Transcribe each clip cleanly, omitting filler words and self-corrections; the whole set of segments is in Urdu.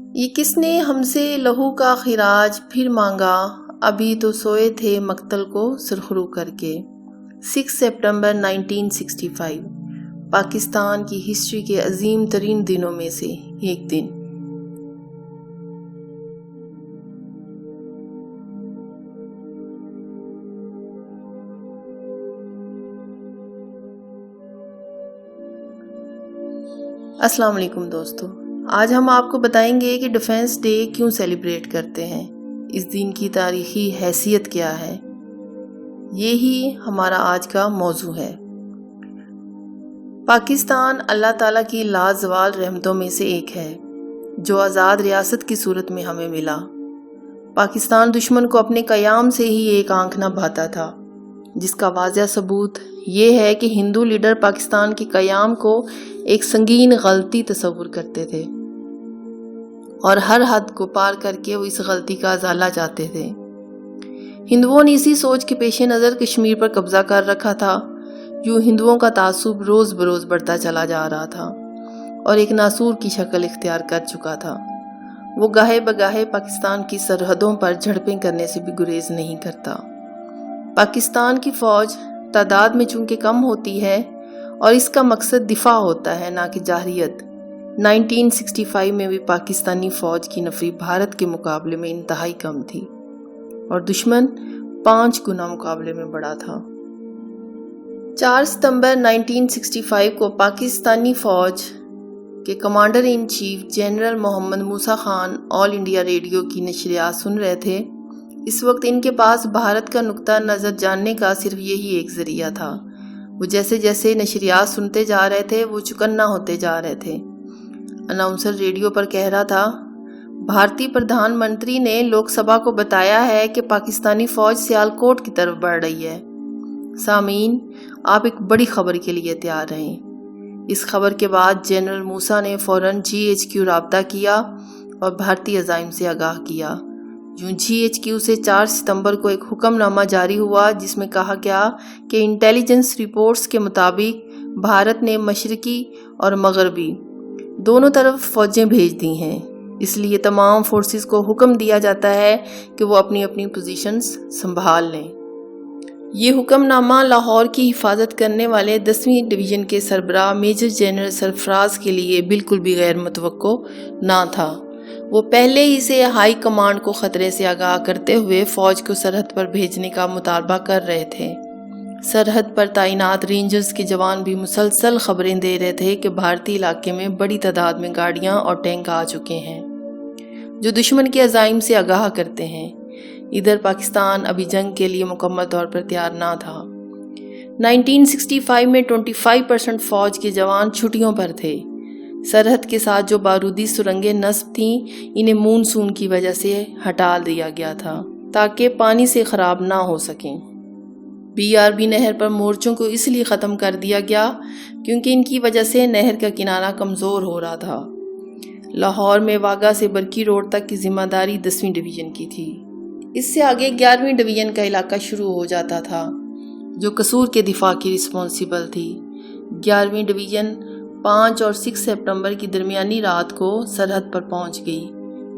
یہ کس نے ہم سے لہو کا خراج پھر مانگا، ابھی تو سوئے تھے مقتل کو سرخرو کر کے۔ 6 سپٹمبر 1965 پاکستان کی ہسٹری کے عظیم ترین دنوں میں سے ایک دن۔ السلام علیکم دوستو، آج ہم آپ کو بتائیں گے کہ ڈیفنس ڈے کیوں سیلیبریٹ کرتے ہیں، اس دن کی تاریخی حیثیت کیا ہے۔ یہی ہمارا آج کا موضوع ہے۔ پاکستان اللہ تعالیٰ کی لازوال رحمتوں میں سے ایک ہے جو آزاد ریاست کی صورت میں ہمیں ملا۔ پاکستان دشمن کو اپنے قیام سے ہی ایک آنکھ نہ بھاتا تھا، جس کا واضح ثبوت یہ ہے کہ ہندو لیڈر پاکستان کے قیام کو ایک سنگین غلطی تصور کرتے تھے اور ہر حد کو پار کر کے وہ اس غلطی کا ازالہ چاہتے تھے۔ ہندوؤں نے اسی سوچ کے پیش نظر کشمیر پر قبضہ کر رکھا تھا۔ یوں ہندوؤں کا تعصب روز بروز بڑھتا چلا جا رہا تھا اور ایک ناسور کی شکل اختیار کر چکا تھا۔ وہ گاہے بگاہے پاکستان کی سرحدوں پر جھڑپیں کرنے سے بھی گریز نہیں کرتا۔ پاکستان کی فوج تعداد میں چونکہ کم ہوتی ہے اور اس کا مقصد دفاع ہوتا ہے نہ کہ جارحیت، 1965 میں بھی پاکستانی فوج کی نفری بھارت کے مقابلے میں انتہائی کم تھی اور دشمن 5 گنا مقابلے میں بڑا تھا۔ 4 ستمبر 1965 کو پاکستانی فوج کے commander in chief general Muhammad Musa Khan all India radio کی نشریات سن رہے تھے۔ اس وقت ان کے پاس بھارت کا نقطہ نظر جاننے کا صرف یہی ایک ذریعہ تھا۔ وہ جیسے جیسے نشریات سنتے جا رہے تھے وہ چکنا ہوتے جا رہے تھے۔ اناؤنسر ریڈیو پر کہہ رہا تھا، بھارتی پردھان منتری نے لوک سبھا کو بتایا ہے کہ پاکستانی فوج سیالکوٹ کی طرف بڑھ رہی ہے۔ سامعین، آپ ایک بڑی خبر کے لیے تیار رہیں۔ اس خبر کے بعد جنرل موسیٰ نے فوراً GHQ رابطہ کیا اور بھارتی عزائم سے آگاہ کیا۔ یوں GHQ سے 4 ستمبر کو ایک حکم نامہ جاری ہوا جس میں کہا گیا کہ انٹیلیجنس رپورٹس کے مطابق بھارت نے مشرقی اور مغربی دونوں طرف فوجیں بھیج دی ہیں، اس لیے تمام فورسز کو حکم دیا جاتا ہے کہ وہ اپنی اپنی پوزیشنز سنبھال لیں۔ یہ حکم نامہ لاہور کی حفاظت کرنے والے 10ویں ڈویژن کے سربراہ میجر جنرل سرفراز کے لیے بالکل بھی غیر متوقع نہ تھا۔ وہ پہلے ہی سے ہائی کمانڈ کو خطرے سے آگاہ کرتے ہوئے فوج کو سرحد پر بھیجنے کا مطالبہ کر رہے تھے۔ سرحد پر تعینات رینجرز کے جوان بھی مسلسل خبریں دے رہے تھے کہ بھارتی علاقے میں بڑی تعداد میں گاڑیاں اور ٹینک آ چکے ہیں جو دشمن کے عزائم سے آگاہ کرتے ہیں۔ ادھر پاکستان ابھی جنگ کے لیے مکمل طور پر تیار نہ تھا۔ 1965 میں 25% فوج کے جوان چھٹیوں پر تھے۔ سرحد کے ساتھ جو بارودی سرنگیں نصب تھیں انہیں مونسون کی وجہ سے ہٹا دیا گیا تھا تاکہ پانی سے خراب نہ ہو سکیں۔ BRB نہر پر مورچوں کو اس لیے ختم کر دیا گیا کیونکہ ان کی وجہ سے نہر کا کنارہ کمزور ہو رہا تھا۔ لاہور میں واگا سے برکی روڈ تک کی ذمہ داری 10ویں ڈویژن کی تھی۔ اس سے آگے 11ویں ڈویژن کا علاقہ شروع ہو جاتا تھا جو قصور کے دفاع کی رسپانسیبل تھی۔ 11ویں ڈویژن 5 اور 6 سپٹمبر کی درمیانی رات کو سرحد پر پہنچ گئی۔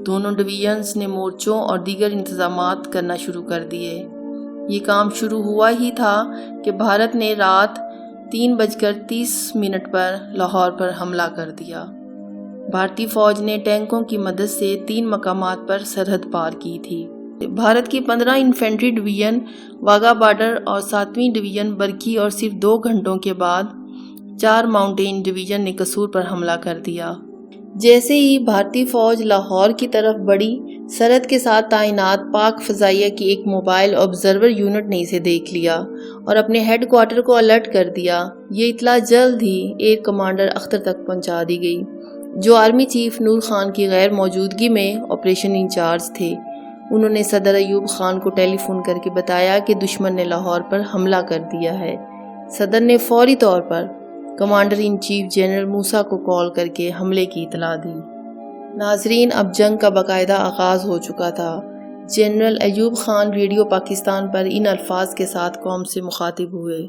دونوں ڈویژنز نے مورچوں اور دیگر انتظامات کرنا شروع کر دیے۔ یہ کام شروع ہوا ہی تھا کہ بھارت نے رات 3:30 پر لاہور پر حملہ کر دیا۔ بھارتی فوج نے ٹینکوں کی مدد سے 3 مقامات پر سرحد پار کی تھی۔ بھارت کی 15 انفینٹری ڈویژن واگا بارڈر اور 7ویں ڈویژن برکی اور صرف 2 گھنٹوں کے بعد 4 ماؤنٹین ڈویژن نے قصور پر حملہ کر دیا۔ جیسے ہی بھارتی فوج لاہور کی طرف بڑھی، سرحد کے ساتھ تعینات پاک فضائیہ کی ایک موبائل آبزرور یونٹ نے اسے دیکھ لیا اور اپنے ہیڈ کوارٹر کو الرٹ کر دیا۔ یہ اطلاع جلد ہی ایئر کمانڈر اختر تک پہنچا دی گئی جو آرمی چیف نور خان کی غیر موجودگی میں آپریشن انچارج تھے۔ انہوں نے صدر ایوب خان کو ٹیلی فون کر کے بتایا کہ دشمن نے لاہور پر حملہ کر دیا ہے۔ صدر نے فوری طور پر کمانڈر ان چیف جنرل موسیٰ کو کال کر کے حملے کی اطلاع دی۔ ناظرین، اب جنگ کا باقاعدہ آغاز ہو چکا تھا۔ جنرل ایوب خان ریڈیو پاکستان پر ان الفاظ کے ساتھ قوم سے مخاطب ہوئے،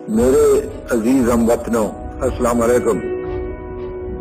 میرے عزیز ہم وطنوں، السلام علیکم۔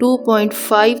2.5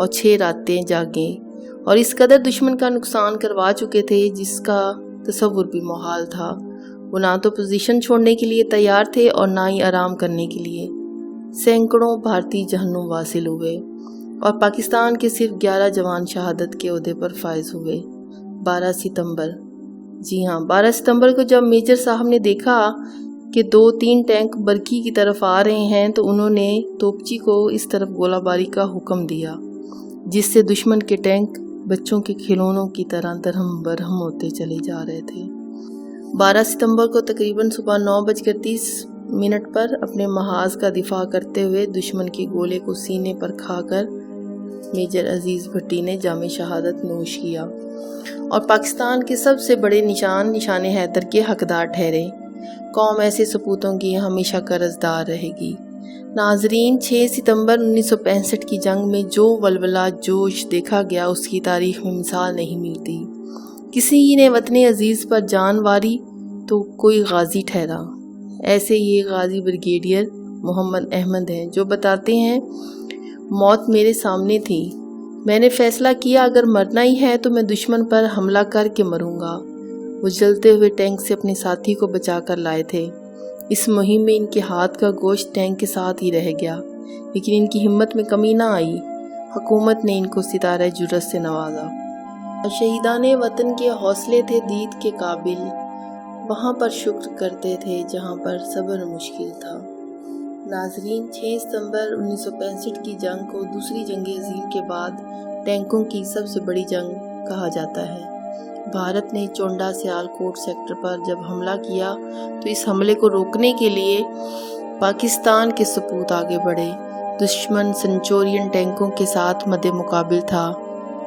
اور 6 راتیں جاگے اور اس قدر دشمن کا نقصان کروا چکے تھے جس کا تصور بھی محال تھا۔ وہ نہ تو پوزیشن چھوڑنے کے لیے تیار تھے اور نہ ہی آرام کرنے کے لیے۔ سینکڑوں بھارتی جہنم واصل ہوئے اور پاکستان کے صرف 11 جوان شہادت کے عہدے پر فائز ہوئے۔ 12 ستمبر، جی ہاں 12 ستمبر کو جب میجر صاحب نے دیکھا کہ 2-3 ٹینک برکی کی طرف آ رہے ہیں تو انہوں نے توپچی کو اس طرف گولہ باری کا حکم دیا، جس سے دشمن کے ٹینک بچوں کے کھلونوں کی طرح درہم برہم ہوتے چلے جا رہے تھے۔ 12 ستمبر کو تقریباً صبح 9:30 پر اپنے محاذ کا دفاع کرتے ہوئے دشمن کے گولے کو سینے پر کھا کر میجر عزیز بھٹی نے جام شہادت نوش کیا اور پاکستان کے سب سے بڑے نشان حیدر کے حقدار ٹھہرے۔ قوم ایسے سپوتوں کی ہمیشہ قرضدار رہے گی۔ ناظرین، 6 ستمبر 1965 کی جنگ میں جو ولولہ جوش دیکھا گیا اس کی تاریخ میں مثال نہیں ملتی۔ کسی نے وطن عزیز پر جان واری تو کوئی غازی ٹھہرا۔ ایسے یہ غازی بریگیڈیئر محمد احمد ہیں جو بتاتے ہیں، موت میرے سامنے تھی، میں نے فیصلہ کیا اگر مرنا ہی ہے تو میں دشمن پر حملہ کر کے مروں گا۔ وہ جلتے ہوئے ٹینک سے اپنے ساتھی کو بچا کر لائے تھے۔ اس مہم میں ان کے ہاتھ کا گوشت ٹینک کے ساتھ ہی رہ گیا، لیکن ان کی ہمت میں کمی نہ آئی۔ حکومت نے ان کو ستارہ جرأت سے نوازا۔ شہیدان وطن کے حوصلے تھے دید کے قابل، وہاں پر شکر کرتے تھے جہاں پر صبر مشکل تھا۔ ناظرین، 6 ستمبر 1965 کی جنگ کو دوسری جنگ عظیم کے بعد ٹینکوں کی سب سے بڑی جنگ کہا جاتا ہے۔ بھارت نے چونڈا سیالکوٹ سیکٹر پر جب حملہ کیا تو اس حملے کو روکنے کے لیے پاکستان کے سپوت آگے بڑھے۔ دشمن سنچورین ٹینکوں کے ساتھ مد مقابل تھا،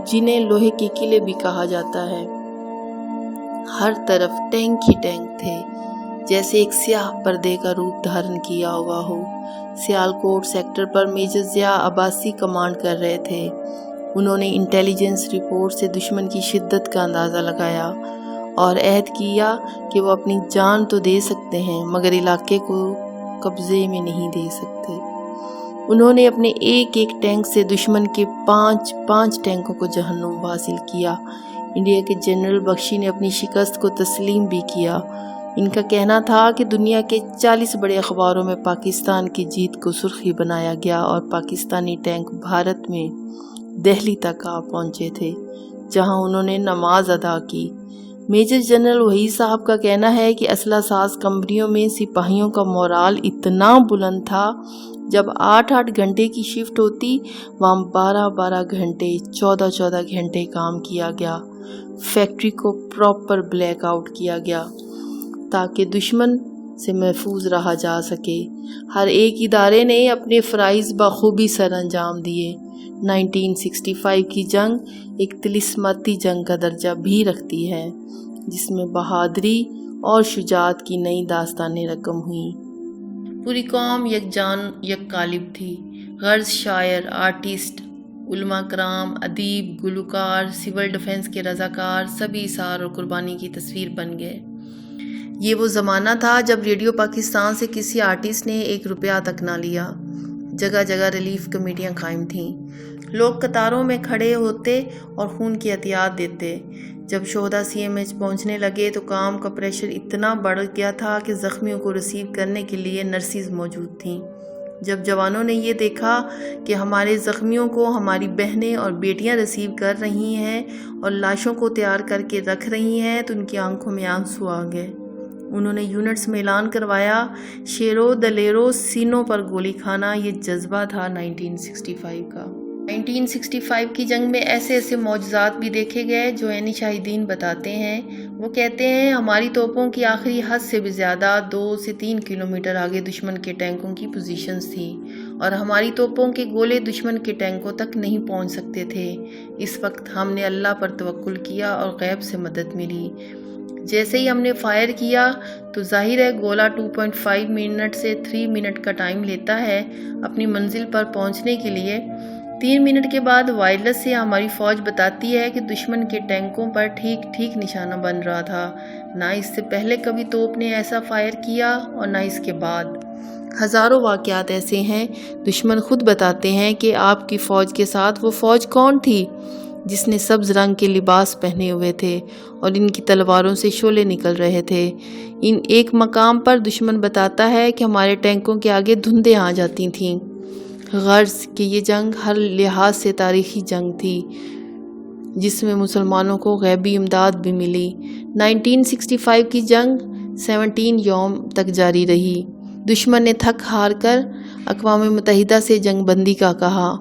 جنہیں لوہے کے قلعے بھی کہا جاتا ہے۔ ہر طرف ٹینک ہی ٹینک تھے، جیسے ایک سیاہ پردے کا روپ دھارن کیا ہوا ہو۔ سیالکوٹ سیکٹر پر میجر ضیاء عباسی کمانڈ کر رہے تھے۔ انہوں نے انٹیلیجنس رپورٹ سے دشمن کی شدت کا اندازہ لگایا اور عہد کیا کہ وہ اپنی جان تو دے سکتے ہیں مگر علاقے کو قبضے میں نہیں دے سکتے۔ انہوں نے اپنے ایک ٹینک سے دشمن کے 5 ٹینکوں کو جہنم حاصل کیا۔ انڈیا کے جنرل بخشی نے اپنی شکست کو تسلیم بھی کیا۔ ان کا کہنا تھا کہ دنیا کے 40 بڑے اخباروں میں پاکستان کی جیت کو سرخی بنایا گیا اور پاکستانی ٹینک بھارت میں دہلی تک آ پہنچے تھے، جہاں انہوں نے نماز ادا کی۔ میجر جنرل وحید صاحب کا کہنا ہے کہ اسلحہ ساز کمپنیوں میں سپاہیوں کا مورال اتنا بلند تھا، جب 8 گھنٹے کی شفٹ ہوتی وہاں 12 گھنٹے 14 گھنٹے کام کیا گیا۔ فیکٹری کو پراپر بلیک آؤٹ کیا گیا تاکہ دشمن سے محفوظ رہا جا سکے۔ ہر ایک ادارے نے اپنے فرائض بخوبی سر انجام دیے۔ 1965 کی جنگ ایک طلسماتی جنگ کا درجہ بھی رکھتی ہے، جس میں بہادری اور شجاعت کی نئی داستانیں رقم ہوئیں۔ پوری قوم یک جان یک قالب تھی۔ غرض شاعر، آرٹسٹ، علماء کرام، ادیب، گلوکار، سول ڈیفنس کے رضاکار سبھی اثار اور قربانی کی تصویر بن گئے۔ یہ وہ زمانہ تھا جب ریڈیو پاکستان سے کسی آرٹسٹ نے 1 روپیہ تک نہ لیا۔ جگہ جگہ ریلیف کمیٹیاں قائم تھیں۔ لوگ قطاروں میں کھڑے ہوتے اور خون کی عطیات دیتے۔ جب شہداء CMH پہنچنے لگے تو کام کا پریشر اتنا بڑھ گیا تھا کہ زخمیوں کو ریسیو کرنے کے لیے نرسز موجود تھیں۔ جب جوانوں نے یہ دیکھا کہ ہمارے زخمیوں کو ہماری بہنیں اور بیٹیاں ریسیو کر رہی ہیں اور لاشوں کو تیار کر کے رکھ رہی ہیں تو ان کی آنکھوں میں آنسو آ گئے۔ انہوں نے یونٹس میں اعلان کروایا، شیرو دلیرو سینوں پر گولی کھانا۔ یہ جذبہ تھا 1965 کا۔ 1965 کی جنگ میں ایسے معجزات بھی دیکھے گئے جو عینی شاہدین بتاتے ہیں۔ وہ کہتے ہیں ہماری توپوں کی آخری حد سے بھی زیادہ 2 سے 3 کلومیٹر آگے دشمن کے ٹینکوں کی پوزیشنز تھیں اور ہماری توپوں کے گولے دشمن کے ٹینکوں تک نہیں پہنچ سکتے تھے۔ اس وقت ہم نے اللہ پر توکل کیا اور غیب سے مدد ملی۔ جیسے ہی ہم نے فائر کیا تو ظاہر ہے گولہ 2.5 منٹ سے 3 منٹ کا ٹائم لیتا ہے اپنی منزل پر پہنچنے کے لیے۔ 3 منٹ کے بعد وائرلیس سے ہماری فوج بتاتی ہے کہ دشمن کے ٹینکوں پر ٹھیک نشانہ بن رہا تھا۔ نہ اس سے پہلے کبھی توپ نے ایسا فائر کیا اور نہ اس کے بعد۔ ہزاروں واقعات ایسے ہیں، دشمن خود بتاتے ہیں کہ آپ کی فوج کے ساتھ وہ فوج کون تھی جس نے سبز رنگ کے لباس پہنے ہوئے تھے اور ان کی تلواروں سے شعلے نکل رہے تھے۔ ایک مقام پر دشمن بتاتا ہے کہ ہمارے ٹینکوں کے آگے دھندیں آ جاتی تھیں، غرض کہ یہ جنگ ہر لحاظ سے تاریخی جنگ تھی جس میں مسلمانوں کو غیبی امداد بھی ملی۔ 1965 کی جنگ 17 یوم تک جاری رہی۔ دشمن نے تھک ہار کر اقوام متحدہ سے جنگ بندی کا کہا۔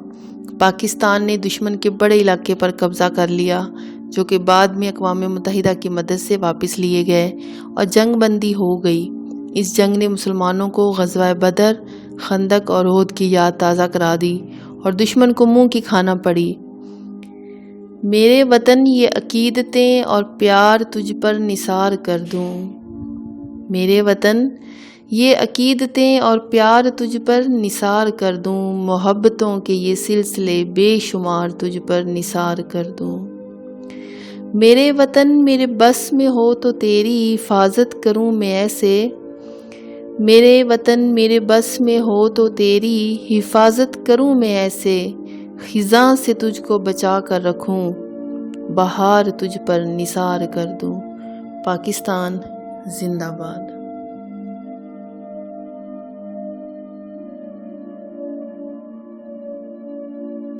پاکستان نے دشمن کے بڑے علاقے پر قبضہ کر لیا جو کہ بعد میں اقوام متحدہ کی مدد سے واپس لیے گئے اور جنگ بندی ہو گئی۔ اس جنگ نے مسلمانوں کو غزوہ بدر، خندق اور احد کی یاد تازہ کرا دی اور دشمن کو منہ کی کھانا پڑی۔ میرے وطن یہ عقیدتیں اور پیار تجھ پر نثار کر دوں، میرے وطن یہ عقیدتیں اور پیار تجھ پر نثار کر دوں، محبتوں کے یہ سلسلے بے شمار تجھ پر نثار کر دوں۔ میرے وطن میرے بس میں ہو تو تیری حفاظت کروں میں ایسے، میرے وطن میرے بس میں ہو تو تیری حفاظت کروں میں ایسے، خزاں سے تجھ کو بچا کر رکھوں، بہار تجھ پر نثار کر دوں۔ پاکستان زندہ باد۔